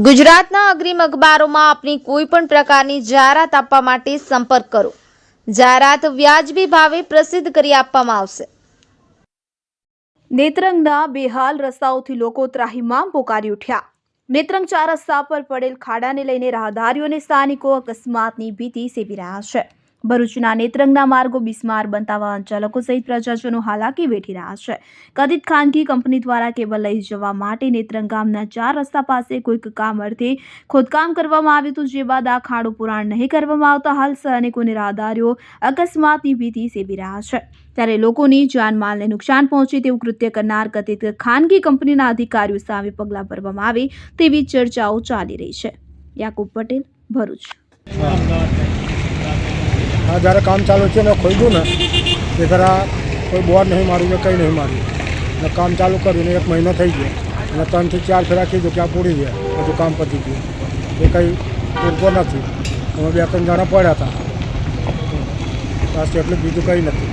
ગુજરાતના અગ્રીમ અખબારોમાં આપની કોઈ પણ પ્રકારની જાહેરાત આપવા માટે સંપર્ક કરો। જાહેરાત વ્યાજબી ભાવે પ્રસિદ્ધ કરી આપવામાં આવશે। નેત્રંગના બેહાલ રસ્તાઓથી લોકો ત્રાહિમામ પોકારી ઉઠ્યા। નેત્રંગ 4 રસ્તા પર પડેલ ખાડાને લઈને રાહદારીઓ અને સ્થાનિકો અકસ્માતની ભીતિ સેવી રહ્યા છે। ભરૂચના નેત્રંગના માર્ગો બિસ્માર બનતા વાહન ચાલકો સહિત પ્રજાજનો હાલાકી વેઠી રહ્યા છે। કથિત ખાનગી કંપની દ્વારા કેબલ લઈ જવા માટે નેત્રંગ ગામના 4 રસ્તા પાસે કોઈક કામ અર્થે ખોદકામ કરવામાં આવ્યું હતું, જે બાદ આ ખાડો પુરાણ નહીં કરવામાં આવતા હાલ સ્થાનિકો અને રાહદારીઓ અકસ્માતની ભીતિ સેવી રહ્યા છે। ત્યારે લોકોની જાનમાલને નુકસાન પહોંચે તેવું કૃત્ય કરનાર કથિત ખાનગી કંપનીના અધિકારીઓ સામે પગલાં ભરવામાં આવે તેવી ચર્ચાઓ ચાલી રહી છે। યાકુબ પટેલ, ભરૂચ। हाँ जरा काम चालू है मैं खोदूँ ना ये जरा कोई बोर नहीं मारू मैं कहीं नहीं मारू मैं काम चालू करूँ एक महीना थी गया मैं 3 થી 4 फेरा कीधु क्या पूरी गया हजू काम पती गયું એ કંઈ પૂરતો નથી અમે 2-3 જણા પડ્યા હતા બસ એટલું બીજું કંઈ નથી।